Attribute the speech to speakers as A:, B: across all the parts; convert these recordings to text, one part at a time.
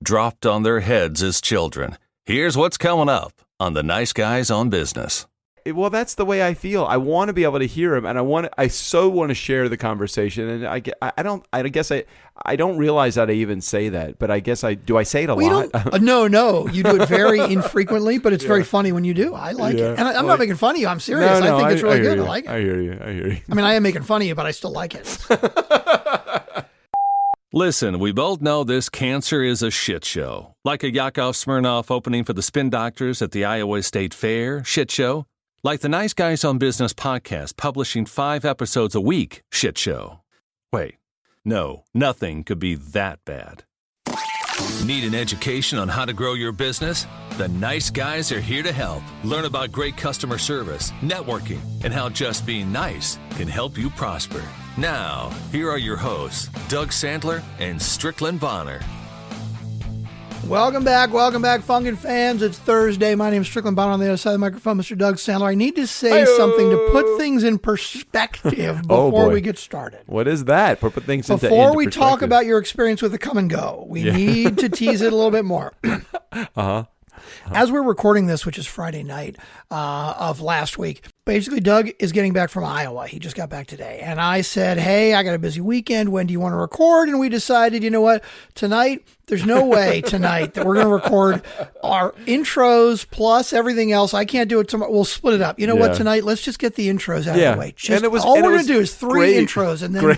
A: dropped on their heads as children. Here's what's coming up on the Nice Guys on Business.
B: Well, that's the way I feel. I want to be able to hear him, and I so want to share the conversation. And I guess I don't realize that I even say that, but I guess do I say it a lot?
C: No, you do it very infrequently, but it's very funny when you do. I like it, and I'm not making fun of you. I'm serious.
B: No,
C: I think it's really good. I like it.
B: I hear you.
C: I mean, I am making fun of you, but I still like it.
A: Listen, we both know this cancer is a shit show. Like a Yakov Smirnoff opening for the Spin Doctors at the Iowa State Fair, shit show. Like the Nice Guys on Business podcast publishing 5 episodes a week, shit show. Wait, no, nothing could be that bad. Need an education on how to grow your business? The Nice Guys are here to help. Learn about great customer service, networking, and how just being nice can help you prosper. Now, here are your hosts, Doug Sandler and Strickland Bonner.
C: Welcome back, Funkin' fans. It's Thursday. My name is Strickland Bonner. On the other side of the microphone, Mr. Doug Sandler. I need to say something to put things in perspective before we get started.
B: What is that? Put things into
C: Before we talk about your experience with the come and go, we need to tease it a little bit more. As we're recording this, which is Friday night of last week, basically Doug is getting back from Iowa. He just got back today. And I said, hey, I got a busy weekend. When do you want to record? And we decided, you know what? Tonight, there's no way tonight that we're going to record our intros plus everything else. I can't do it tomorrow. We'll split it up. You know what? Tonight, let's just get the intros out of the way. All we're going to do is 3 intros. And then...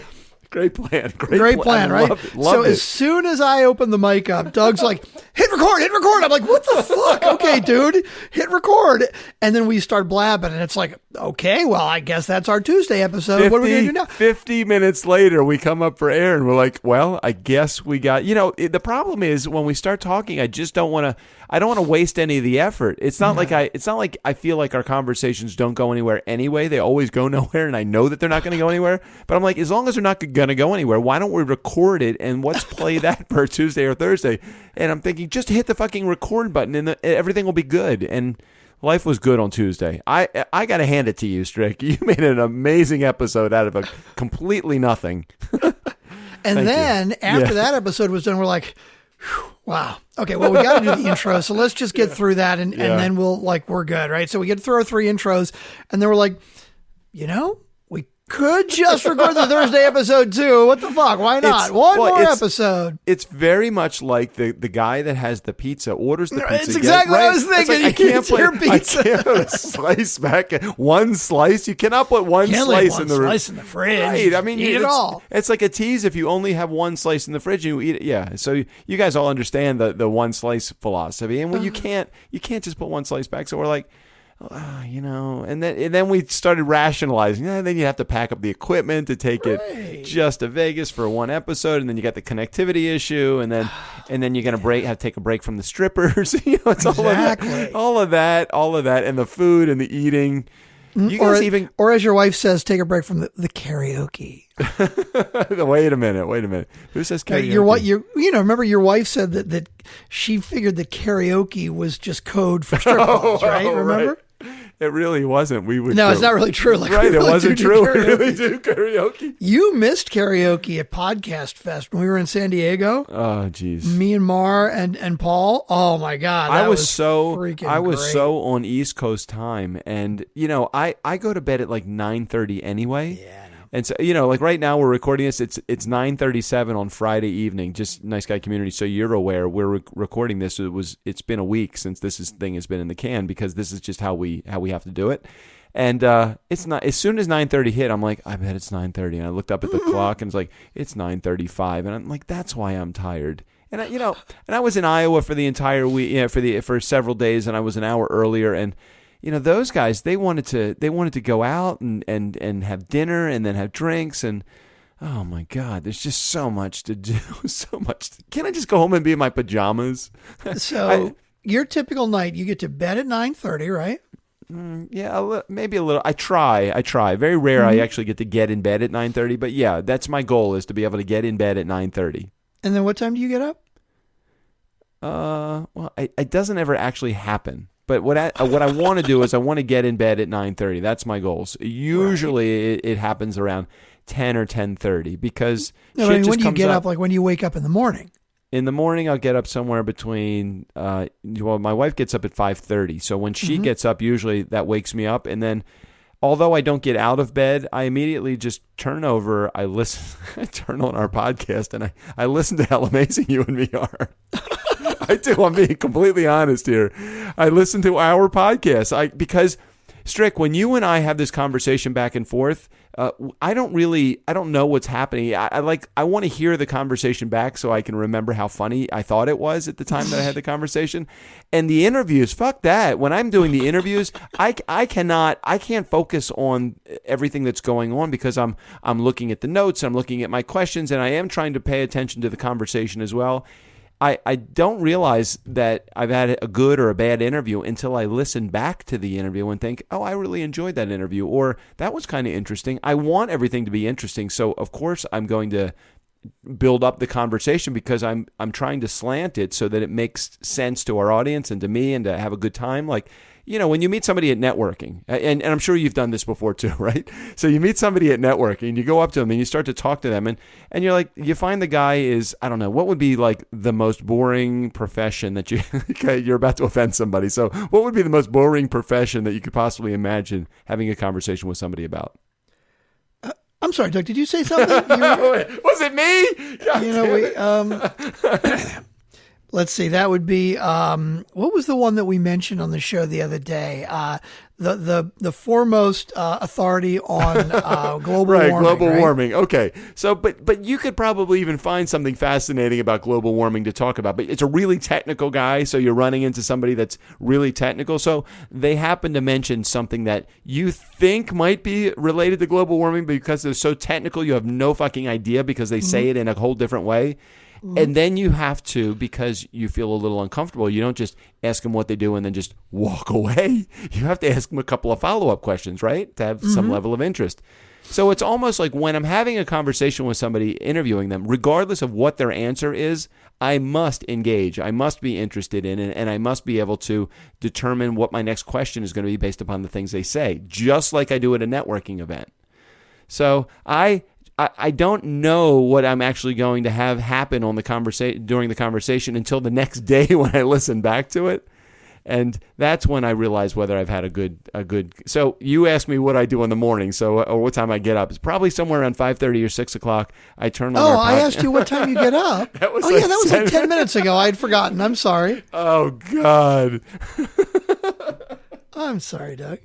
B: Great plan.
C: Great plan, right?
B: Love it.
C: As soon as I open the mic up, Doug's like, hit record. I'm like, what the fuck? Okay, dude, hit record. And then we start blabbing, and it's like, okay, well, I guess that's our Tuesday episode. What are we going to do now?
B: 50 minutes later, we come up for air, and we're like, well, I guess we got, the problem is when we start talking, I don't want to waste any of the effort. It's not like I feel like our conversations don't go anywhere anyway. They always go nowhere, and I know that they're not going to go anywhere. But I'm like, as long as they're not going to go anywhere, why don't we record it and let's play that for Tuesday or Thursday? And I'm thinking, just hit the fucking record button and everything will be good. And life was good on Tuesday. I got to hand it to you, Strick. You made an amazing episode out of a completely nothing.
C: And then after that episode was done, we're like, wow. Okay, well, we got to do the intro, so let's just get through that, and then we're good, right? So we get through our 3 intros, and then we're like, we could just record the Thursday episode too. What the fuck? Why not? One more episode.
B: It's very much like the guy that has the pizza orders the pizza.
C: It's exactly what I was thinking.
B: Like, I can't put a slice back. One slice. You cannot put one slice in the
C: slice in the fridge.
B: Right. I mean,
C: eat it all.
B: It's like a tease if you only have one slice in the fridge and you eat it. Yeah. So you guys all understand the one slice philosophy, and you can't just put one slice back. So we're like, and then we started rationalizing. Then you have to pack up the equipment to take it just to Vegas for one episode, and then you got the connectivity issue, and then you're gonna have to take a break from the strippers. It's all of that, and the food and the eating. You guys
C: or as your wife says, take a break from the karaoke.
B: Wait a minute. Who says karaoke?
C: Remember your wife said that she figured that karaoke was just code for strip clubs, right? Remember?
B: Right. It really wasn't.
C: It's not really true.
B: Right, it wasn't true. We really do karaoke.
C: You missed karaoke at Podcast Fest when we were in San Diego.
B: Oh, geez.
C: Me and Mar and Paul. Oh my God, I was so
B: on East Coast time, and I go to bed at like 9:30 anyway. Yeah. And so, like right now we're recording this. It's 9:37 on Friday evening. Just Nice Guy community, so you're aware. We're recording this. It's been a week since this thing has been in the can because this is just how we have to do it. And it's not as soon as 9:30 hit, I'm like, I bet it's 9:30. And I looked up at the clock and it's like it's 9:35, and I'm like, that's why I'm tired. And I was in Iowa for the entire week, for several days, and I was an hour earlier and. Those guys, they wanted to go out and have dinner and then have drinks, and oh my God, there's just so much to do. Can't I just go home and be in my pajamas?
C: So your typical night, you get to bed at 9:30, right?
B: Yeah, maybe a little. I try. Very rare I actually get in bed at 9:30, but yeah, that's my goal, is to be able to get in bed at 9:30.
C: And then what time do you get up?
B: Well, it doesn't ever actually happen. But what I want to do is I want to get in bed at 9:30. That's my goals. Usually it happens around 10 or 10:30 because
C: when do you get up? Like when do you wake up in the morning?
B: in the morning, I'll get up somewhere between, my wife gets up at 5:30. So when she gets up, usually that wakes me up. And then, although I don't get out of bed, I immediately just turn over. I listen, I turn on our podcast, and I listen to how amazing you and me are. I do. I'm being completely honest here. I listen to our podcast. Because Strick, when you and I have this conversation back and forth, I don't know what's happening. I want to hear the conversation back so I can remember how funny I thought it was at the time that I had the conversation. And the interviews, fuck that. When I'm doing the interviews, I can't focus on everything that's going on because I'm looking at the notes, I'm looking at my questions, and I am trying to pay attention to the conversation as well. I don't realize that I've had a good or a bad interview until I listen back to the interview and think, oh, I really enjoyed that interview, or that was kind of interesting. I want everything to be interesting, so of course I'm going to build up the conversation because I'm trying to slant it so that it makes sense to our audience and to me and to have a good time. Like, when you meet somebody at networking, and I'm sure you've done this before too, right? So you meet somebody at networking, you go up to them and you start to talk to them, and you're like, you find the guy is, I don't know, what would be like the most boring profession that you're about to offend somebody. So what would be the most boring profession that you could possibly imagine having a conversation with somebody about?
C: I'm sorry, Doug, did you say something?
B: Was it me?
C: Let's see. That would be what was the one that we mentioned on the show the other day? The foremost authority on global warming.
B: Global warming. Okay. So, but you could probably even find something fascinating about global warming to talk about. But it's a really technical guy, so you're running into somebody that's really technical. So they happen to mention something that you think might be related to global warming, but because they're so technical, you have no fucking idea because they say it in a whole different way. And then you have to, because you feel a little uncomfortable, you don't just ask them what they do and then just walk away. You have to ask them a couple of follow-up questions, right? To have some level of interest. So it's almost like when I'm having a conversation with somebody, interviewing them, regardless of what their answer is, I must engage. I must be interested in it, and I must be able to determine what my next question is going to be based upon the things they say, just like I do at a networking event. So I don't know what I'm actually going to have happen on the during the conversation until the next day when I listen back to it. And that's when I realize whether I've had a good. So you asked me what I do in the morning, or what time I get up. It's probably somewhere around 5:30 or 6 o'clock. I turn on.
C: I asked you what time you get up. That was like 10 minutes ago. I'd forgotten. I'm sorry.
B: Oh God.
C: I'm sorry, Doug.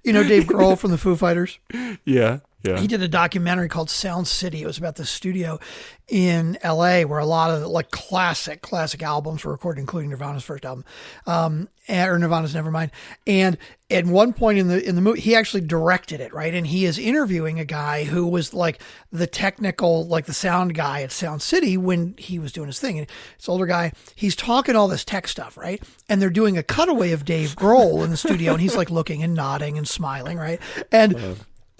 C: You know Dave Grohl from the Foo Fighters?
B: Yeah. Yeah.
C: He did a documentary called Sound City. It was about the studio in LA where a lot of like classic albums were recorded, including Nirvana's first album, or Nirvana's Nevermind. And at one point in the movie, he actually directed it, right? And he is interviewing a guy who was like the technical, like the sound guy at Sound City when he was doing his thing. And this older guy, he's talking all this tech stuff, right? And they're doing a cutaway of Dave Grohl in the studio, and he's like looking and nodding and smiling, right?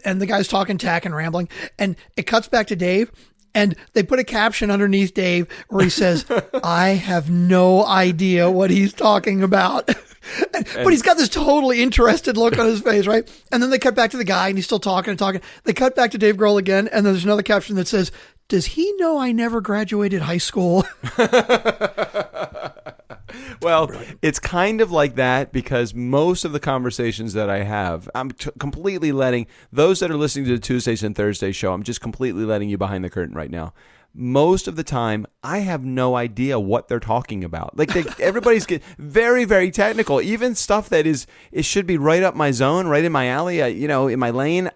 C: And the guy's talking tech and rambling, and it cuts back to Dave, and they put a caption underneath Dave where he says, I have no idea what he's talking about. But he's got this totally interested look on his face, right? And then they cut back to the guy, and he's still talking and talking. They cut back to Dave Grohl again, and there's another caption that says, does he know I never graduated high school?
B: Well, it's kind of like that because most of the conversations that I have, I'm completely letting those that are listening to the Tuesdays and Thursdays show, I'm just completely letting you behind the curtain right now. Most of the time, I have no idea what they're talking about. Like everybody's getting very, very technical. Even stuff that it should be right up my zone, right in my alley, in my lane.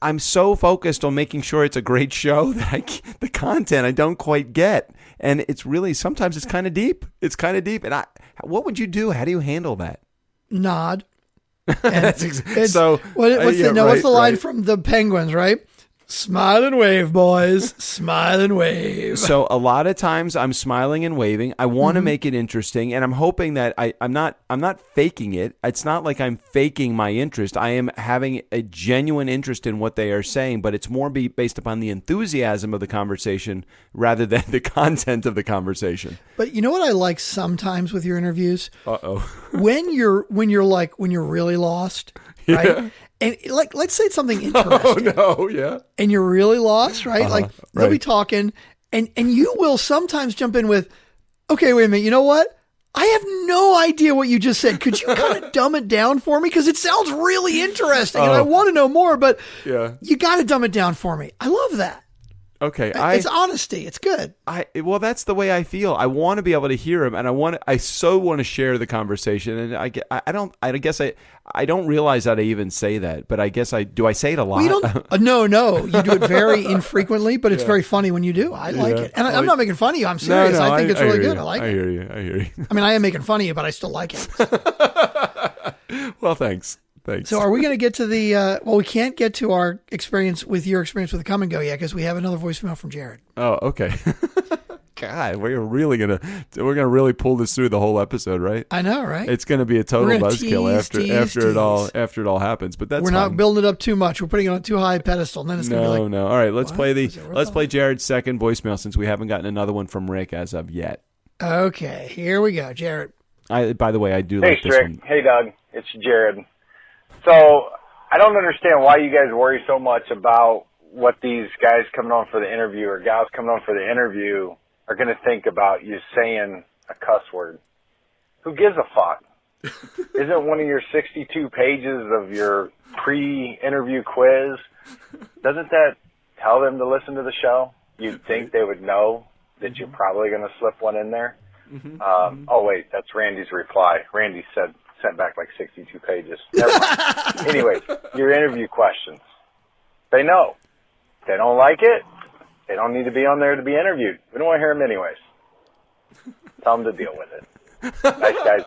B: I'm so focused on making sure it's a great show that the content I don't quite get. And it's really, sometimes it's kind of deep. It's kind of deep. And what would you do? How do you handle that?
C: Nod.
B: What's
C: the line from the Penguins, right? Smile and wave, boys. Smile and wave.
B: So a lot of times I'm smiling and waving. I want to make it interesting, and I'm hoping that I'm not faking it. It's not like I'm faking my interest. I am having a genuine interest in what they are saying, but it's more based upon the enthusiasm of the conversation rather than the content of the conversation.
C: But you know what I like sometimes with your interviews?
B: Uh-oh.
C: when you're really lost, right? Yeah. And let's say it's something interesting.
B: Oh no, yeah.
C: And you're really lost, right? They'll be talking, And you will sometimes jump in with, okay, wait a minute. You know what? I have no idea what you just said. Could you kind of dumb it down for me? Because it sounds really interesting and I want to know more, but you got to dumb it down for me. I love that.
B: Okay,
C: it's honesty. It's good.
B: Well, that's the way I feel. I want to be able to hear him, and I so want to share the conversation. And I guess I don't realize that I even say that, but I guess do. I say it a lot.
C: No, you do it very infrequently, but it's very funny when you do. I like it, and I'm not making fun of you. I'm serious. I think it's really good. I like it.
B: I hear you.
C: I mean, I am making fun of you, but I still like it.
B: Well, thanks.
C: So are we going to get to the, we can't get to your experience with the come and go yet because we have another voicemail from Jared.
B: Oh, okay. God, we're going to pull this through the whole episode, right?
C: I know, right?
B: It's going to be a total buzzkill after it all happens, but that's
C: We're not building it up too much. We're putting it on too high a pedestal, and then it's going to be like,
B: no. All right, let's play Jared's second voicemail since we haven't gotten another one from Rick as of yet.
C: Okay, here we go, Jared.
B: By the way, I do like this
D: Strick.
B: one.
D: Hey, Doug. It's Jared. So I don't understand why you guys worry so much about what these guys coming on for the interview or gals coming on for the interview are going to think about you saying a cuss word. Who gives a fuck? Isn't one of your 62 pages of your pre-interview quiz, doesn't that tell them to listen to the show? You'd think they would know that you're probably going to slip one in there. Oh, wait, that's Randy's reply. Randy sent back like 62 pages. Never mind. Anyways, your interview questions. They know. If they don't like it, they don't need to be on there to be interviewed. We don't want to hear them anyways. Tell them to deal with it. Nice, guys.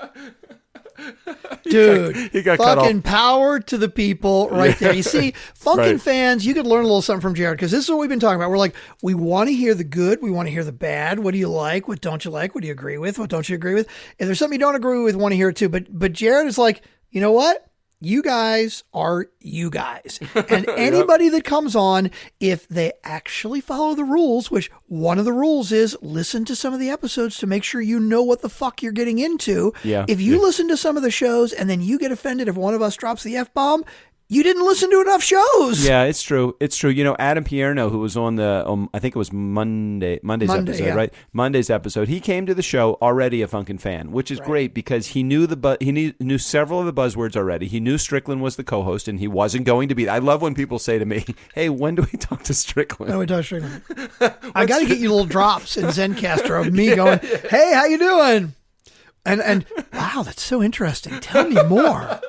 C: Dude,
B: he got cut
C: fucking
B: off.
C: Power to the people right there. You see, Funkin' fans, you could learn a little something from Jared because this is what we've been talking about. We're like, we want to hear the good. We want to hear the bad. What do you like? What don't you like? What do you agree with? What don't you agree with? If there's something you don't agree with, want to hear it too. But Jared is like, you know what? You guys are you guys. And anybody that comes on, if they actually follow the rules, which one of the rules is listen to some of the episodes to make sure you know what the fuck you're getting into.
B: Yeah.
C: If you listen to some of the shows and then you get offended if one of us drops the F-bomb, you didn't listen to enough shows.
B: Yeah, it's true. It's true. You know, Adam Pierno, who was on the, I think it was Monday's episode, right? Monday's episode. He came to the show already a Funkin' fan, which is great because he knew knew several of the buzzwords already. He knew Strickland was the co-host, and he wasn't going to be. I love when people say to me, "Hey, when do we talk to Strickland?"
C: When do we talk to Strickland? I got to get you little drops in Zencaster of me going, "Hey, how you doing?" And wow, that's so interesting. Tell me more.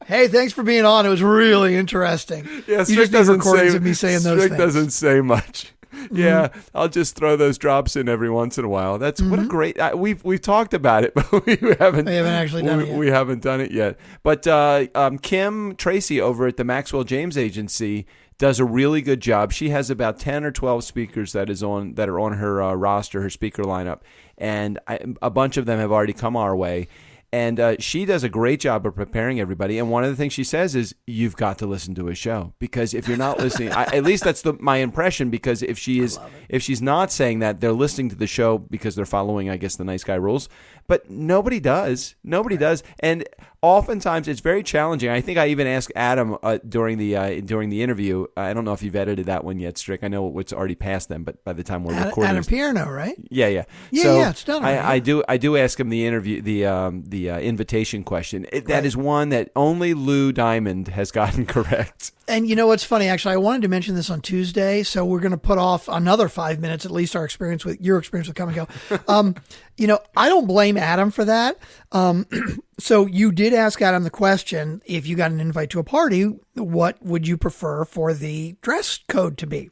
C: Hey, thanks for being on. It was really interesting.
B: Yeah,
C: you just need recordings of me saying those things.
B: Strick doesn't say much. Yeah, I'll just throw those drops in every once in a while. That's what a great. We've talked about it, but we haven't
C: actually done it yet.
B: We haven't done it yet. But Kim Tracy over at the Maxwell James Agency does a really good job. She has about 10 or 12 speakers that are on her roster, her speaker lineup, and a bunch of them have already come our way. And she does a great job of preparing everybody. And one of the things she says is, you've got to listen to a show. Because if you're not listening, at least that's my impression, because if she's not saying that, they're listening to the show because they're following, I guess, the nice guy rules. But nobody does. Nobody does. And oftentimes it's very challenging. I think I even asked Adam during the interview. I don't know if you've edited that one yet, Strick. I know it's already past them, but by the time we're recording,
C: Adam Pierno, right?
B: Yeah.
C: Yeah, it's done.
B: I do ask him the interview, the invitation question. That is one that only Lou Diamond has gotten correct.
C: And you know what's funny? Actually, I wanted to mention this on Tuesday, so we're going to put off another 5 minutes, at least your experience with Come and Go. I don't blame Adam for that. So you did ask Adam the question, if you got an invite to a party, what would you prefer for the dress code to be?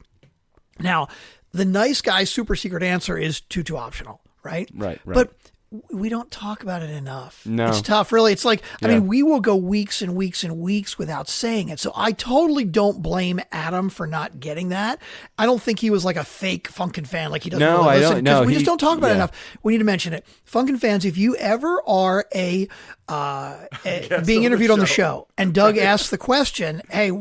C: Now, the nice guy super secret answer is tutu optional, right?
B: Right.
C: But we don't talk about it enough.
B: No.
C: It's tough, really. It's like, I mean, we will go weeks and weeks and weeks without saying it. So I totally don't blame Adam for not getting that. I don't think he was like a fake Funkin' fan, like he doesn't really listen. No, we just don't talk about it enough. We need to mention it. Funkin' fans, if you ever are being interviewed on the show and Doug asks the question, hey,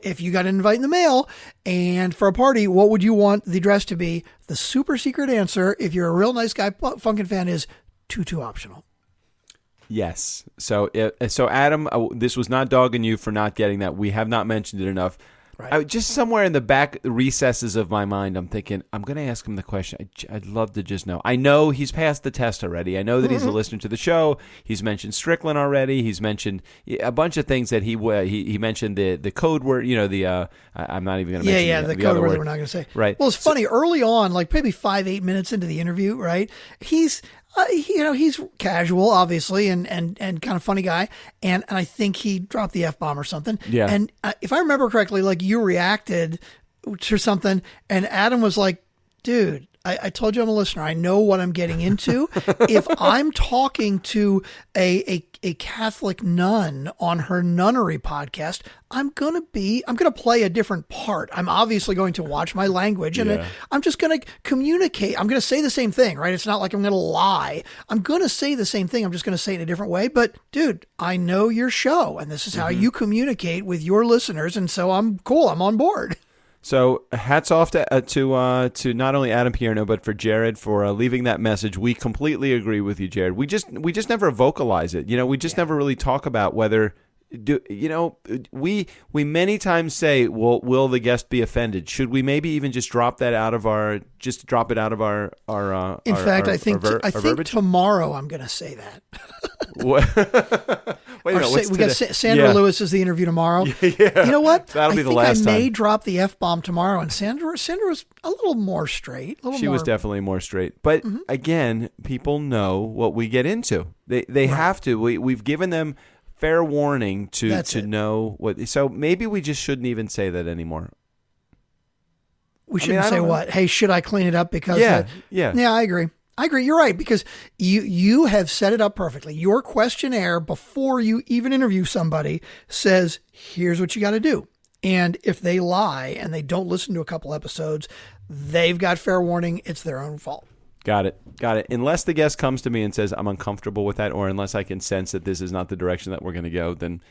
C: if you got an invite in the mail and for a party, what would you want the dress to be? The super secret answer, if you're a real nice guy Funkin' fan, is tutu optional.
B: Yes. So Adam, this was not dogging you for not getting that. We have not mentioned it enough.
C: Right.
B: Just somewhere in the back recesses of my mind, I'm thinking, I'm going to ask him the question. I'd love to just know. I know he's passed the test already. I know that he's a listener to the show. He's mentioned Strickland already. He's mentioned a bunch of things that he mentioned the code word. I'm not even going to mention
C: the code word that we're not going to say.
B: Right.
C: Well, it's funny. Early on, like maybe 5-8 minutes into the interview, right? He's casual, obviously, and kind of funny guy. And I think he dropped the F-bomb or something.
B: Yeah.
C: And if I remember correctly, like you reacted to something and Adam was like, dude, I told you I'm a listener. I know what I'm getting into. If I'm talking to a Catholic nun on her nunnery podcast, I'm going to play a different part. I'm obviously going to watch my language and I'm just going to communicate. I'm going to say the same thing, right? It's not like I'm going to lie. I'm going to say the same thing. I'm just going to say it in a different way. But dude, I know your show and this is how you communicate with your listeners. And so I'm cool. I'm on board.
B: So hats off to not only Adam Pierno but for Jared for leaving that message. We completely agree with you, Jared. We just never vocalize it. We just never really talk about whether we many times say, well, will the guest be offended? Should we maybe even just drop it out of our
C: In fact, I think tomorrow I'm going to say that.
B: Wait a minute,
C: we got Sandra Lewis is the interview tomorrow.
B: Yeah.
C: You know what?
B: That'll be the last time.
C: I may drop the F-bomb tomorrow, and Sandra was a little more straight.
B: She was definitely more straight. But again, people know what we get into. They have to. We've given them fair warning to know what. So maybe we just shouldn't even say that anymore.
C: We shouldn't say what? Hey, should I clean it up because?
B: Yeah.
C: I agree. You're right, because you have set it up perfectly. Your questionnaire before you even interview somebody says, here's what you got to do. And if they lie and they don't listen to a couple episodes, they've got fair warning. It's their own fault.
B: Got it. Unless the guest comes to me and says, I'm uncomfortable with that, or unless I can sense that this is not the direction that we're going to go, then,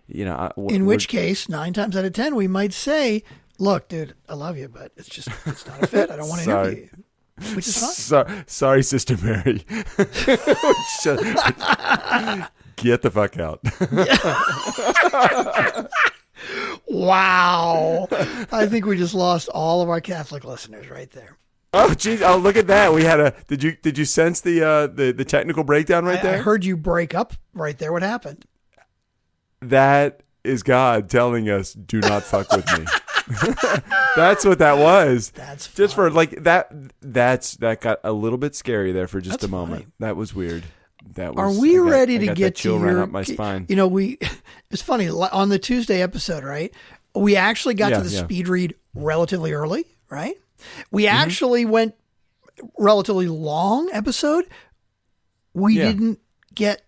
C: in which case, 9 times out of 10, we might say, look, dude, I love you, but it's not a fit. I don't want to interview you. Which is fine.
B: Sorry, Sister Mary. Get the fuck out.
C: Wow. I think we just lost all of our Catholic listeners right there.
B: Oh, geez. Oh, look at that. We had did you sense the technical breakdown right there?
C: I heard you break up right there. What happened?
B: That is God telling us, do not fuck with me. That's what that was.
C: That's funny.
B: Just for like that. That got a little bit scary there for just a moment.
C: Funny.
B: That was weird.
C: Are we ready to get
B: chill
C: to
B: ran
C: your?
B: Up my spine.
C: It's funny on the Tuesday episode, right? We actually got to the speed read relatively early, right? We actually went relatively long episode. We didn't get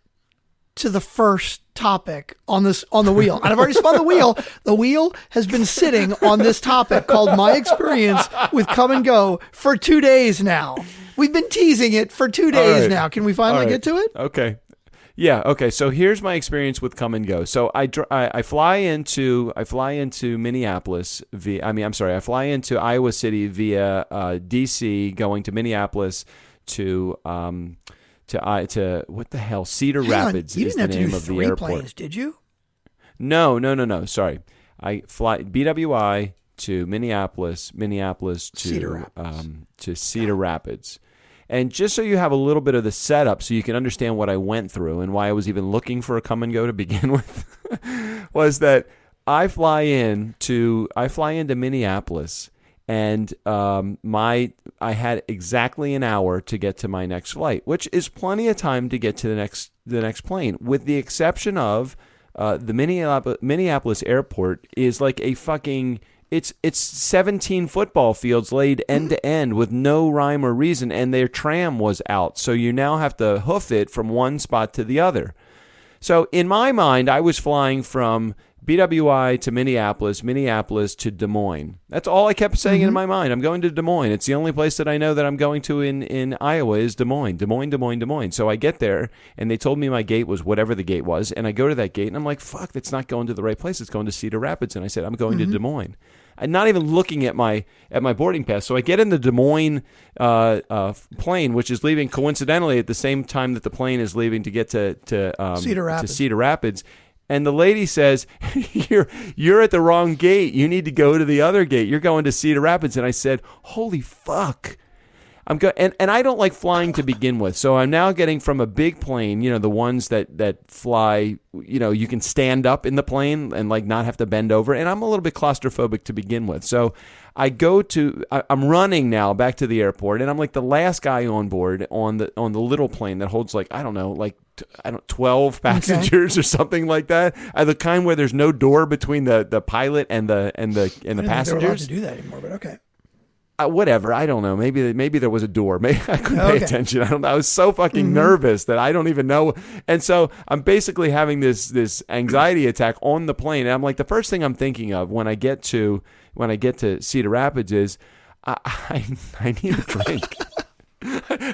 C: to the first topic on the wheel. And I've already spun the wheel. The wheel has been sitting on this topic called my experience with Come and Go for 2 days now. We've been teasing it for 2 days now. Can we finally get to it?
B: Okay. Yeah. Okay. So here's my experience with Come and Go. So I fly into Minneapolis I fly into Iowa City via DC, going to Minneapolis to what the hell? Cedar Rapids is the name of the airport.
C: Planes, did you?
B: No. Sorry. I fly BWI to Minneapolis to Cedar Rapids. And just so you have a little bit of the setup so you can understand what I went through and why I was even looking for a Come and Go to begin with, was that I fly into Minneapolis, and I had exactly an hour to get to my next flight, which is plenty of time to get to the next plane, with the exception of the Minneapolis airport is like a fucking. It's 17 football fields laid end to end with no rhyme or reason, and their tram was out. So you now have to hoof it from one spot to the other. So in my mind, I was flying from BWI to Minneapolis to Des Moines. That's all I kept saying in my mind. I'm going to Des Moines. It's the only place that I know that I'm going to in Iowa is Des Moines. So I get there, and they told me my gate was whatever the gate was, and I go to that gate, and I'm like, fuck, that's not going to the right place. It's going to Cedar Rapids. And I said, I'm going to Des Moines. I'm not even looking at my boarding pass. So I get in the Des Moines plane, which is leaving coincidentally at the same time that the plane is leaving to get to
C: Cedar Rapids.
B: Cedar Rapids. And the lady says, you're at the wrong gate. You need to go to the other gate. You're going to Cedar Rapids. And I said, holy fuck. And I don't like flying to begin with. So I'm now getting from a big plane, the ones that fly, you can stand up in the plane and like not have to bend over. And I'm a little bit claustrophobic to begin with. So I'm running now back to the airport, and I'm like the last guy on board on the little plane that holds 12 passengers or something like that. The kind where there's no door between the pilot and the passengers.
C: I didn't think they were allowed to do that anymore, but okay.
B: Whatever, I don't know. Maybe there was a door. Maybe I couldn't pay attention. I don't know. I was so fucking nervous that I don't even know. And so I'm basically having this anxiety attack on the plane. And I'm like, the first thing I'm thinking of when I get to Cedar Rapids is I need a drink.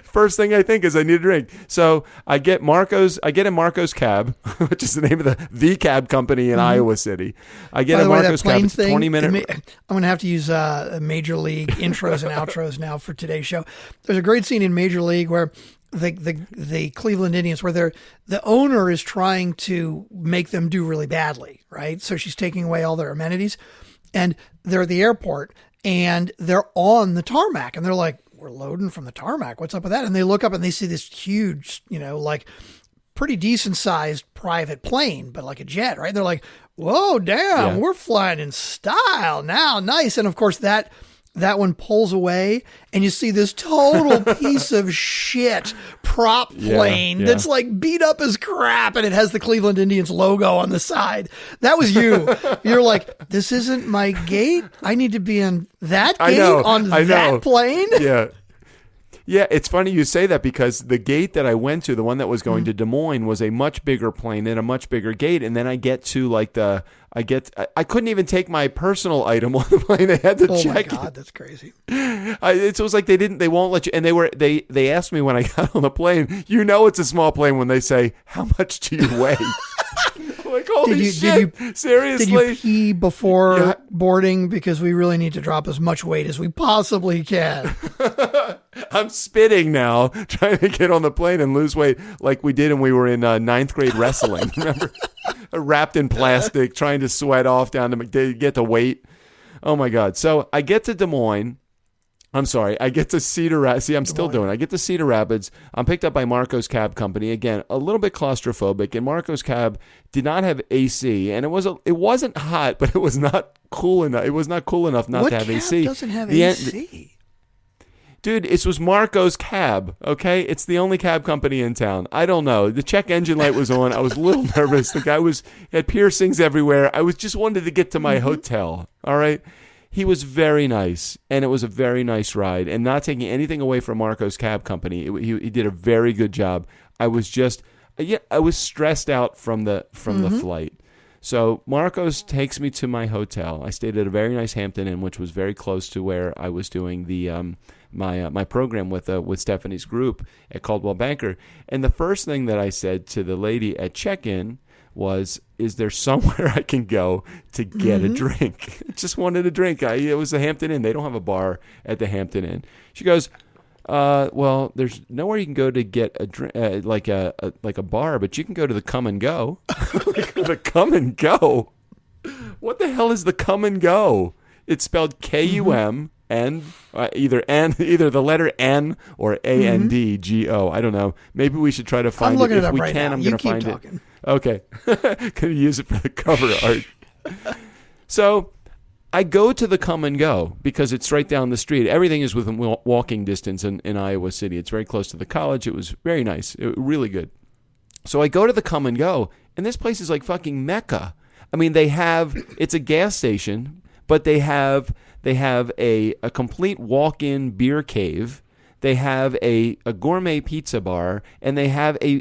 B: First thing I think is I need a drink. So I get in Marco's cab, which is the name of the cab company in Iowa City. I get in Marco's cab. It's 20-minute.
C: I'm going to have to use Major League intros and outros now for today's show. There's a great scene in Major League where the Cleveland Indians, where the owner is trying to make them do really badly, right? So she's taking away all their amenities, and they're at the airport and they're on the tarmac, and they're like, we're loading from the tarmac. What's up with that? And they look up and they see this huge, like pretty decent sized private plane, but like a jet, right? They're like, whoa, damn, we're flying in style now. Nice. And of course that one pulls away and you see this total piece of shit prop plane that's like beat up as crap, and it has the Cleveland Indians logo on the side. That was you. You're like, this isn't my gate. I need to be on that gate on that plane.
B: Yeah. Yeah, it's funny you say that, because the gate that I went to, the one that was going to Des Moines, was a much bigger plane and a much bigger gate. And then I get to I couldn't even take my personal item on the plane. I had to check.
C: Oh my God, that's crazy.
B: It was like they won't let you. And they asked me when I got on the plane, it's a small plane when they say, how much do you weigh? Like, holy shit, seriously?
C: Did you pee before boarding? Because we really need to drop as much weight as we possibly can.
B: I'm spitting now, trying to get on the plane and lose weight like we did when we were in ninth grade wrestling. Remember? Wrapped in plastic, trying to sweat off down to get the weight. Oh, my God. So I get to Des Moines. I'm sorry. I get to Cedar Rapids. See, I'm still doing it. I get to Cedar Rapids. I'm picked up by Marco's Cab Company. Again, a little bit claustrophobic. And Marco's Cab did not have AC. And it wasn't hot, but it was not cool enough. It was not cool enough not to have AC.
C: What cab doesn't have AC?
B: Dude, it was Marco's Cab, okay? It's the only cab company in town. I don't know. The check engine light was on. I was a little nervous. The guy had piercings everywhere. I just wanted to get to my hotel, all right? He was very nice, and it was a very nice ride. And not taking anything away from Marco's Cab Company, he did a very good job. I was stressed out from the flight. So Marco's takes me to my hotel. I stayed at a very nice Hampton Inn, which was very close to where I was doing the my program with Stephanie's group at Coldwell Banker. And the first thing that I said to the lady at check-in was, is there somewhere I can go to get a drink? I just wanted a drink. It was the Hampton Inn. They don't have a bar at the Hampton Inn. She goes, well, there's nowhere you can go to get a drink, like a bar, but you can go to the Come and Go. The Come and Go? What the hell is the Come and Go? It's spelled K-U-M. Either the letter N or A-N-D-G-O. I don't know. Maybe we should try to find it. If we can, I'm going to find it. Okay. Going to use it for the cover art. So I go to the Come and Go because it's right down the street. Everything is within walking distance in Iowa City. It's very close to the college. It was very nice. It was really good. So I go to the Come and Go, and this place is like fucking Mecca. I mean, it's a gas station, but they have a complete walk-in beer cave. They have a gourmet pizza bar, and they have a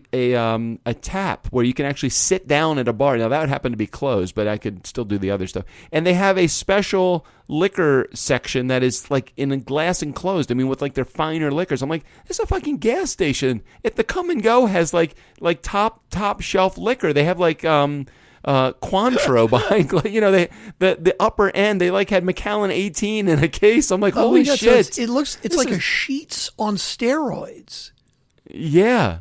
B: tap where you can actually sit down at a bar. Now, that would happen to be closed, but I could still do the other stuff. And they have a special liquor section that is like in a glass enclosed. I mean, with like their finer liquors. I'm like, this is a fucking gas station. If the Come and Go has like top shelf liquor, they have like Cointreau behind, the upper end, they like had Macallan 18 in a case. I'm like, holy shit.
C: So it's like a Sheets on steroids.
B: Yeah.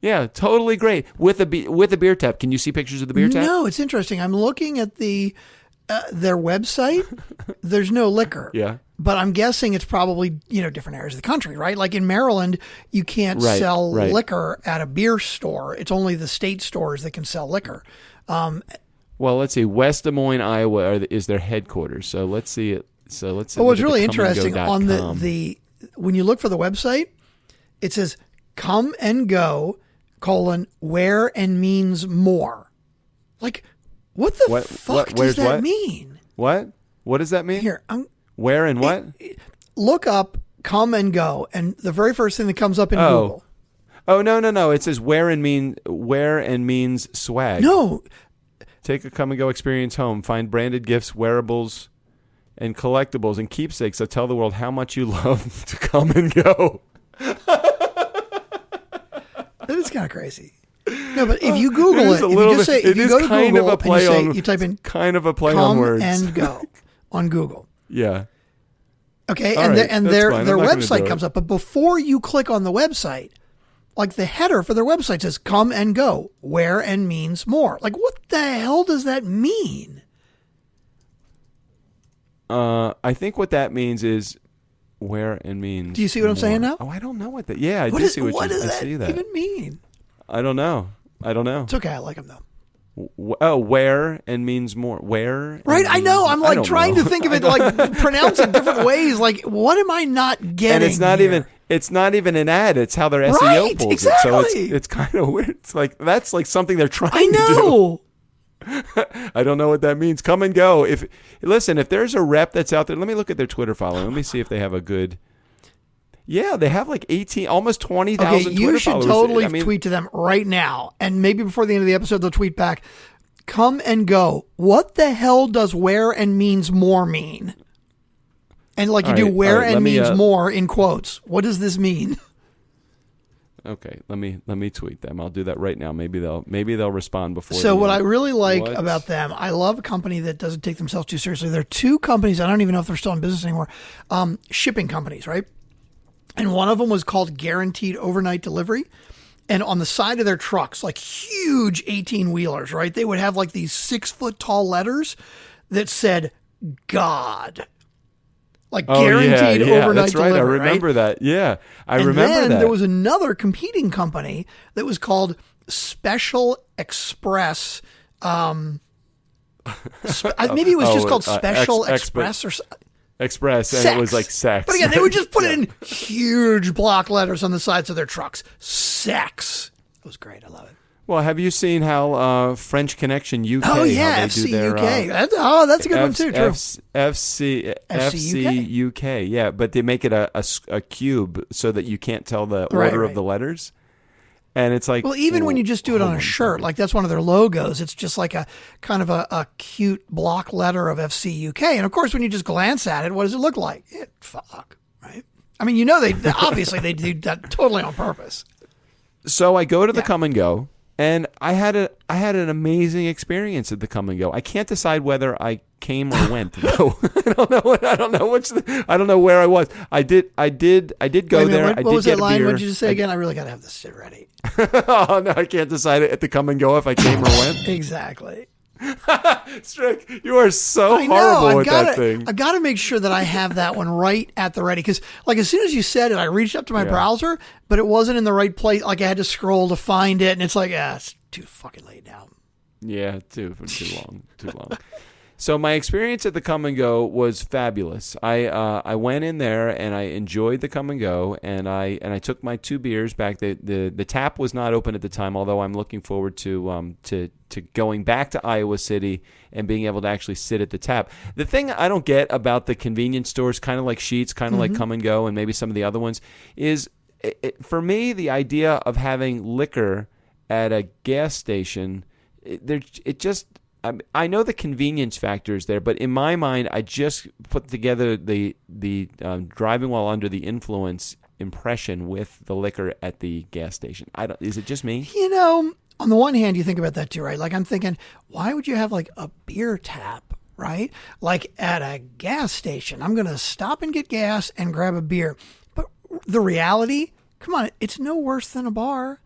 B: Yeah, totally great with a beer tap. Can you see pictures of the beer tap?
C: No, it's interesting. I'm looking at their website. There's no liquor.
B: Yeah.
C: But I'm guessing it's probably, different areas of the country, right? Like in Maryland, you can't sell liquor at a beer store. It's only the state stores that can sell liquor.
B: Well, let's see. West Des Moines, Iowa is their headquarters. So let's see it. So let's see.
C: What's really interesting on the when you look for the website, it says "come and go: where and means more." Like, what the fuck does that mean?
B: What does that mean?
C: Here,
B: where and what?
C: Look up "come and go," and the very first thing that comes up in Google.
B: Oh no! It says where and means swag.
C: No.
B: Take a come and go experience home. Find branded gifts, wearables, and collectibles and keepsakes that tell the world how much you love to come and go.
C: That is kind of crazy. No, but if you Google it, if you just say, if you go to Google and you type in
B: kind of a play on words.
C: Come and go on Google.
B: Yeah.
C: Okay, and their website comes up. But before you click on the website, like the header for their website says "come and go, where and means more." Like, what the hell does that mean?
B: I think what that means is where and means.
C: Do you see what I'm saying now?
B: Oh, I don't know what that. Yeah, I do see what
C: does
B: I see that
C: even mean?
B: I don't know.
C: It's okay. I like them though.
B: Where and means more. Where?
C: Right. I know. I'm like trying to think of it, like pronounce it different ways. Like, what am I not getting?
B: And it's not even an ad. It's how their SEO pulls
C: exactly.
B: it. So it's kind of weird. It's like that's like something they're trying
C: to
B: do. I don't know what that means. Come and go. If there's a rep that's out there, let me look at their Twitter following. Let me see if they have a good. Yeah, they have like 18, almost 20,000 Twitter followers.
C: You should totally tweet to them right now. And maybe before the end of the episode, they'll tweet back, "Come and go. What the hell does where and means more mean?" And like you do where and means more in quotes. What does this mean?
B: Okay, let me tweet them. I'll do that right now. Maybe they'll respond before.
C: So what I really like about them, I love a company that doesn't take themselves too seriously. There are two companies, I don't even know if they're still in business anymore, shipping companies, right? And one of them was called Guaranteed Overnight Delivery. And on the side of their trucks, like huge 18-wheelers, right? They would have like these 6-foot tall letters that said God. Like guaranteed overnight
B: that's right.
C: delivery.
B: I remember that. Yeah, I remember
C: that. And then there was
B: that.
C: another competing company that was called Special Express. Maybe it was just called Special Express or something.
B: Express, and
C: sex.
B: It was like sex.
C: But again, they would just put it in huge block letters on the sides of their trucks. Sex. It was great. I love it.
B: Well, have you seen how French Connection UK?
C: Oh yeah, FC UK. That's a good one too. True.
B: FC UK. Yeah, but they make it a cube so that you can't tell the order of the letters. And it's like,
C: well, even when you just do it on a shirt, like that's one of their logos. It's just like a kind of a cute block letter of FC UK. And of course, when you just glance at it, what does it look like? Fuck, right? I mean, they obviously they do that totally on purpose.
B: So I go to the Come and Go, and I had an amazing experience at the Come and Go. I can't decide whether I came or went. Though. I don't know where I was. I did go there.
C: What was that line? What did you just say again? I really got to have this shit ready.
B: Oh no, I can't decide at the Come and Go if I came or went.
C: Exactly.
B: Strick, you are so horrible with that thing.
C: I got to make sure that I have that one right at the ready, because like as soon as you said it, I reached up to my browser, but it wasn't in the right place. Like I had to scroll to find it, and it's like, it's too fucking late now.
B: Yeah, too long. So my experience at the Come and Go was fabulous. I went in there and I enjoyed the Come and Go, and I took my 2 beers back. The tap was not open at the time, although I'm looking forward to going back to Iowa City and being able to actually sit at the tap. The thing I don't get about the convenience stores, kind of like Sheetz, kind of like Come and Go, and maybe some of the other ones, is for me the idea of having liquor at a gas station. I know the convenience factor is there, but in my mind, I just put together the driving while under the influence impression with the liquor at the gas station. Is it just me?
C: On the one hand, you think about that too, right? Like I'm thinking, why would you have like a beer tap, right? Like at a gas station, I'm going to stop and get gas and grab a beer. But the reality, come on, it's no worse than a bar.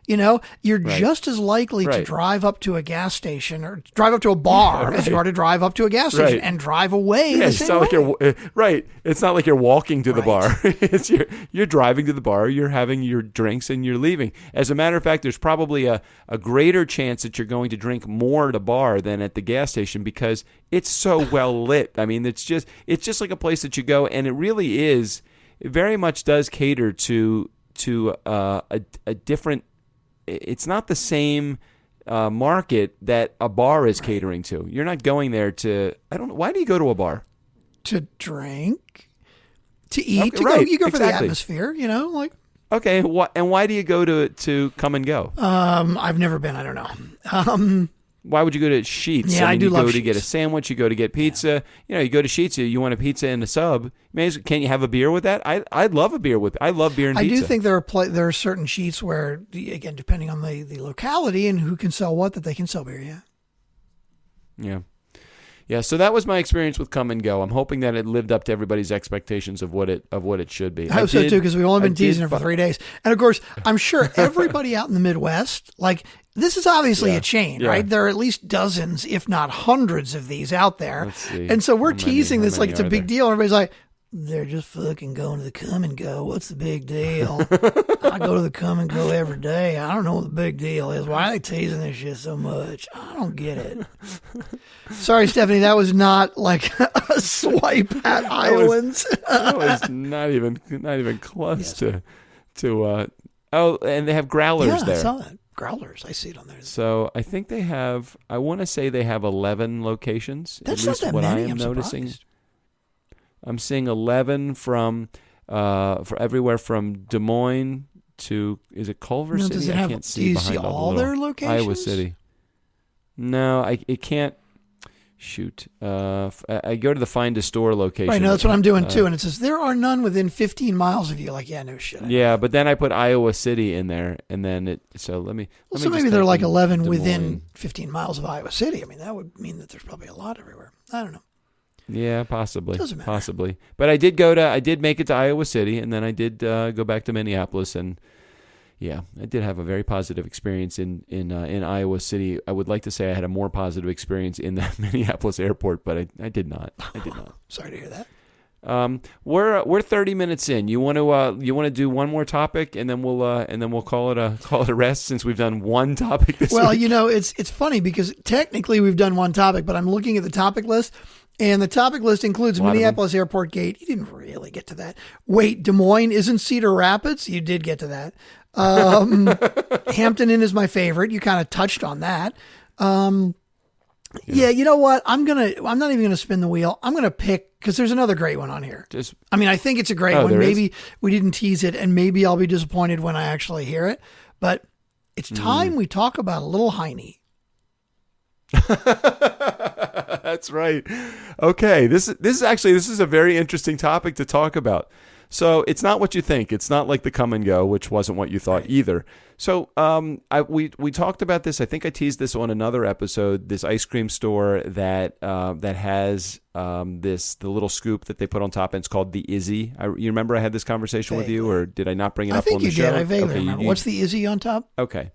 C: You're just as likely to drive up to a gas station or drive up to a bar as you are to drive up to a gas station and drive away the same way.
B: It's not like you're walking to the bar. You're driving to the bar, you're having your drinks, and you're leaving. As a matter of fact, there's probably a greater chance that you're going to drink more at a bar than at the gas station because it's so well lit. I mean, it's just like a place that you go, and it really is. It very much does cater to a different. It's not the same market that a bar is catering to. You're not going there to. I don't know. Why do you go to a bar?
C: To drink, to eat, to go. You go for the atmosphere.
B: Okay, and why do you go to Come and Go?
C: I've never been. I don't know.
B: Why would you go to Sheetz?
C: Yeah, I do love Sheetz.
B: You go to get a sandwich. You go to get pizza. You go to Sheetz. You want a pizza and a sub. Can you have a beer with that? I'd love a beer with. I love beer and pizza.
C: I do think there are certain Sheetz where, again, depending on the locality and who can sell what, that they can sell beer.
B: Yeah. So that was my experience with Come and Go. I'm hoping that it lived up to everybody's expectations of what it should be.
C: I hope so too, because we've only been teasing it for 3 days, and of course, I'm sure everybody out in the Midwest, this is obviously a chain, right? There are at least dozens, if not hundreds, of these out there.
B: Let's see.
C: And so we're teasing this like it's a big deal. Everybody's like, they're just fucking going to the Come and Go. What's the big deal? I go to the Come and Go every day. I don't know what the big deal is. Why are they teasing this shit so much? I don't get it. Sorry, Stephanie, that was not like a swipe at Iowans.
B: That was not even close to. And they have growlers there.
C: I saw that. Growlers. I see it on there.
B: So I think they have. I want to say they have 11 locations.
C: That's
B: at least
C: not that
B: what
C: many.
B: I am noticing.
C: Surprised.
B: I'm seeing 11 from for everywhere from Des Moines to is it Culver City?
C: Does it
B: I can't see.
C: Do you see all their locations?
B: Iowa City. No, it can't. Shoot. I go to the Find a Store location.
C: Right, no, that's what I'm doing too. And it says, there are none within 15 miles of you. Like, yeah, no shit.
B: Yeah, but then I put Iowa City in there, and then so let me
C: so maybe they're like 11 within 15 miles of Iowa City. I mean, that would mean that there's probably a lot everywhere. I don't know.
B: Yeah, possibly.
C: Doesn't matter.
B: Possibly. But I did make it to Iowa City, and then I did go back to Minneapolis, and yeah, I did have a very positive experience in Iowa City. I would like to say I had a more positive experience in the Minneapolis airport, but I did not.
C: Sorry to hear that.
B: We're 30 minutes in. You want to do one more topic, and then we'll call it a rest since we've done one topic this week.
C: Well, it's funny because technically we've done one topic, but I'm looking at the topic list. And the topic list includes Minneapolis Airport Gate. You didn't really get to that. Wait, Des Moines isn't Cedar Rapids? You did get to that. Hampton Inn is my favorite. You kind of touched on that. Yeah, you know what? I'm not even gonna spin the wheel. I'm gonna pick because there's another great one on here. I think it's a great one. Maybe we didn't tease it, and maybe I'll be disappointed when I actually hear it. But it's time we talk about a little Heine.
B: That's right. Okay, this is a very interesting topic to talk about. So it's not what you think. It's not like the Come and Go, which wasn't what you thought either. So we talked about this. I think I teased this on another episode. This ice cream store that has the little scoop that they put on top, and it's called the Izzy. You remember I had this conversation with you, or did I not bring it up on the show?
C: I think you did. I vaguely remember. What's the Izzy on top?
B: Okay.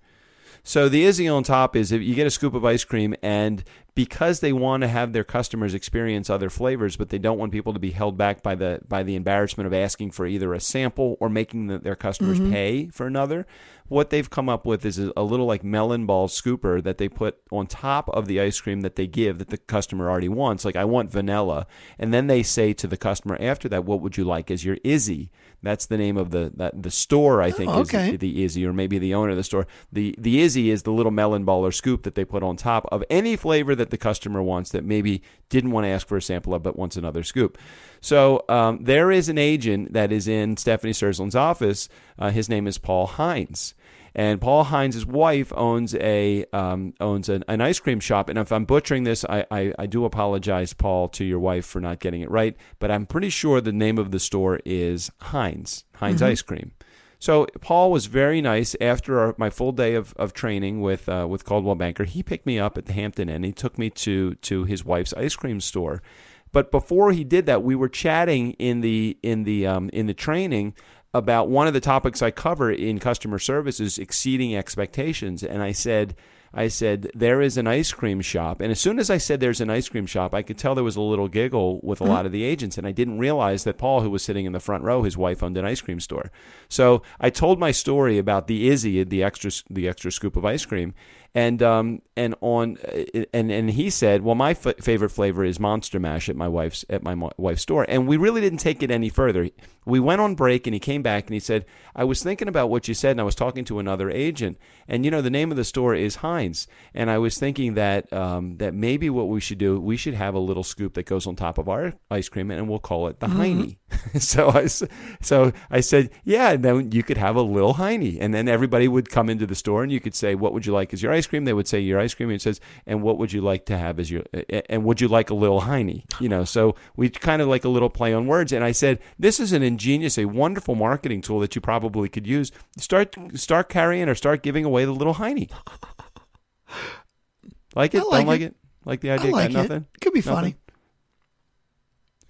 B: So the Izzy on top is if you get a scoop of ice cream, and because they want to have their customers experience other flavors, but they don't want people to be held back by the embarrassment of asking for either a sample or making their customers pay for another, what they've come up with is a little like melon ball scooper that they put on top of the ice cream that they give that the customer already wants. Like, I want vanilla. And then they say to the customer after that, what would you like as your Izzy? That's the name of the store, I think, is the Izzy, or maybe the owner of the store. The Izzy is the little melon ball or scoop that they put on top of any flavor that the customer wants that maybe didn't want to ask for a sample of but wants another scoop. So there is an agent that is in Stephanie Sursland's office. His name is Paul Hines. And Paul Hines' wife owns an ice cream shop. And if I'm butchering this, I do apologize, Paul, to your wife for not getting it right. But I'm pretty sure the name of the store is Hines Ice Cream. So Paul was very nice. After my full day of training with Caldwell Banker, he picked me up at the Hampton Inn. He took me to his wife's ice cream store. But before he did that, we were chatting in the training about one of the topics I cover in customer service is exceeding expectations. And I said, there is an ice cream shop. And as soon as I said there's an ice cream shop, I could tell there was a little giggle with a lot of the agents. And I didn't realize that Paul, who was sitting in the front row, his wife owned an ice cream store. So I told my story about the Izzy, the extra scoop of ice cream. And he said, well, my favorite flavor is Monster Mash at my wife's store. And we really didn't take it any further. We went on break, and he came back and he said, I was thinking about what you said, and I was talking to another agent, and the name of the store is Heinz, and I was thinking that that maybe what we should do, we should have a little scoop that goes on top of our ice cream, and we'll call it the Heine. So I said, yeah, and then you could have a little Heine, and then everybody would come into the store, and you could say, what would you like as your ice cream? They would say your ice cream, and it says, and what would you like to have as your, and would you like a little Heine? So we kind of like a little play on words, and I said, this is an ingenious, a wonderful marketing tool that you probably could use. Start carrying or start giving away the little Heine. Like it? Don't like it? Like the idea?
C: I like
B: got nothing?
C: It could be
B: Nothing?
C: funny.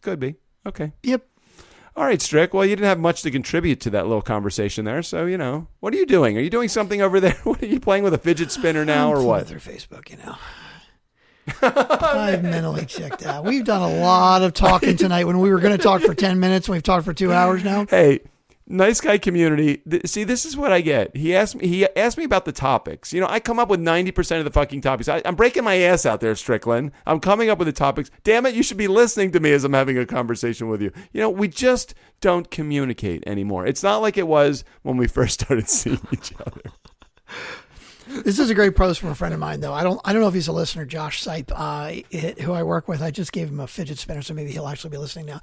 B: Could be. Okay.
C: Yep.
B: All right, Strick. Well, you didn't have much to contribute to that little conversation there, so, what are you doing? Are you doing something over there? What are you playing with a fidget spinner now, or what?
C: Through Facebook, I've mentally checked out. We've done a lot of talking tonight when we were going to talk for 10 minutes, and we've talked for 2 hours now.
B: Hey, nice guy community. See, this is what I get. He asked me about the topics. I come up with 90% of the fucking topics. I'm breaking my ass out there, Strickland. I'm coming up with the topics. Damn it, you should be listening to me as I'm having a conversation with you. We just don't communicate anymore. It's not like it was when we first started seeing each other.
C: This is a great post from a friend of mine, though. I don't know if he's a listener, Josh Sipe, who I work with. I just gave him a fidget spinner, so maybe he'll actually be listening now.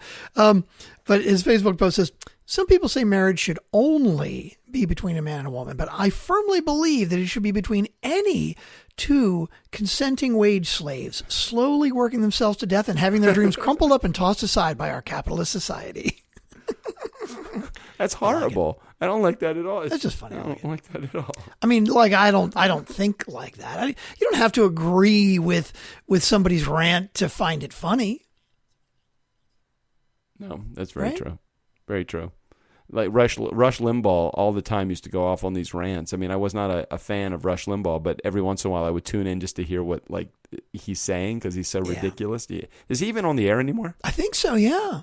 C: But his Facebook post says, some people say marriage should only be between a man and a woman, but I firmly believe that it should be between any two consenting wage slaves, slowly working themselves to death and having their dreams crumpled up and tossed aside by our capitalist society.
B: That's horrible. I don't like that at all.
C: That's just funny.
B: I don't like that at all.
C: I mean, I don't think like that. You don't have to agree with somebody's rant to find it funny.
B: No, that's very true. Very true. Like Rush Limbaugh all the time used to go off on these rants. I mean, I was not a fan of Rush Limbaugh, but every once in a while I would tune in just to hear what he's saying because he's so ridiculous. Is he even on the air anymore? I
C: think so, yeah.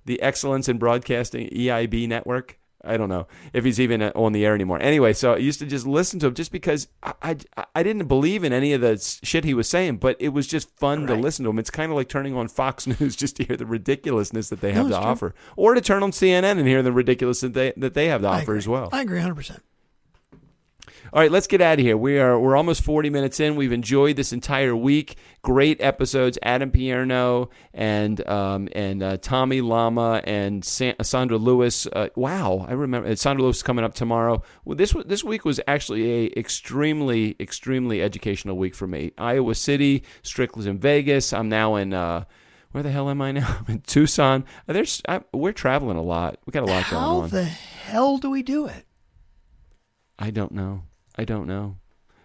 B: The Excellence in Broadcasting, EIB network. I don't know if he's even on the air anymore. Anyway, so I used to just listen to him just because I didn't believe in any of the shit he was saying, but it was just fun to listen to him. It's kind of like turning on Fox News just to hear the ridiculousness that they have to offer, or to turn on CNN and hear the ridiculousness that they have to offer as well.
C: I agree 100%.
B: All right, let's get out of here. We're almost 40 minutes in. We've enjoyed this entire week. Great episodes. Adam Pierno and Tommy Lama and Sandra Lewis. Wow, I remember Sandra Lewis is coming up tomorrow. Well, this week was actually a extremely educational week for me. Iowa City, Strickland in Vegas. I'm now in. Where the hell am I now? I'm in Tucson. We're traveling a lot. We got a lot going on.
C: How the hell do we do it?
B: I don't know.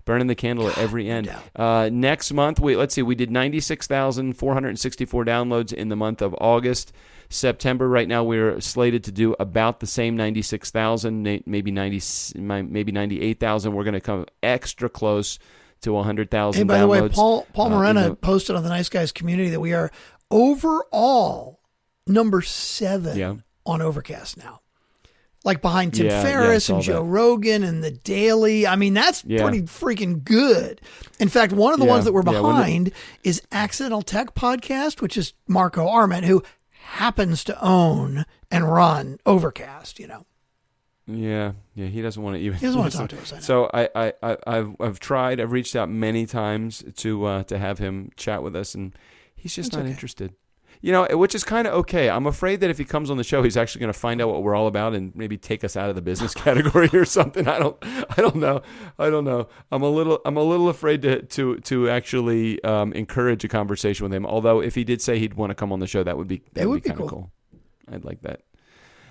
B: Burning the candle at every end. Next month, we did 96,464 downloads in the month of August. September, right now, we're slated to do about the same 96,000, maybe 98,000. We're going to come extra close to 100,000
C: Hey, by
B: downloads.
C: the way, Paul Morena posted on the Nice Guys community that we are overall number 7 on Overcast now. Like behind Tim Ferriss and Joe Rogan and The Daily. I mean, that's pretty freaking good. In fact, one of the ones that we're behind is Accidental Tech Podcast, which is Marco Arment, who happens to own and run Overcast,
B: Yeah, he doesn't want to even.
C: He doesn't want to talk to us. I know.
B: So I've tried. I've reached out many times to have him chat with us, and he's just not interested. Which is kind of okay. I'm afraid that if he comes on the show, he's actually going to find out what we're all about and maybe take us out of the business category or something. I don't know. I'm a little afraid to actually encourage a conversation with him. Although if he did say he'd want to come on the show, that would be kind of cool. I'd like that.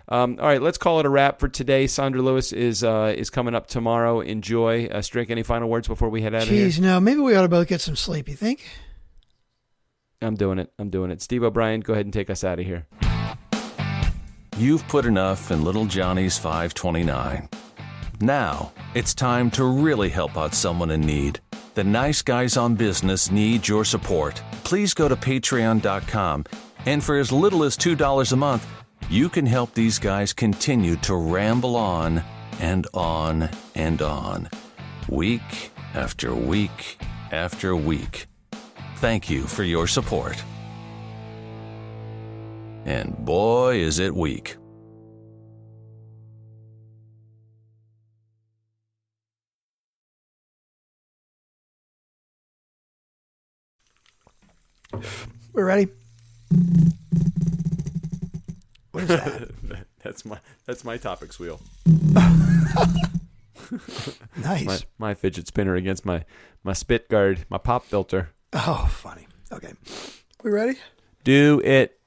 B: All right, let's call it a wrap for today. Sandra Lewis is coming up tomorrow. Enjoy. Strick, any final words before we head out of here?
C: No. Maybe we ought to both get some sleep, you think?
B: I'm doing it. Steve O'Brien, go ahead and take us out of here.
A: you've put enough in little Johnny's 529. Now, it's time to really help out someone in need. The nice guys on business need your support. Please go to patreon.com, and for as little as $2 a month, you can help these guys continue to ramble on and on and on, week after week after week. Thank you for your support. And boy, is it weak.
C: We're ready. What is that?
B: That's my topics wheel.
C: Nice.
B: My fidget spinner against my spit guard, my pop filter.
C: Oh, funny. Okay. We ready?
B: Do it.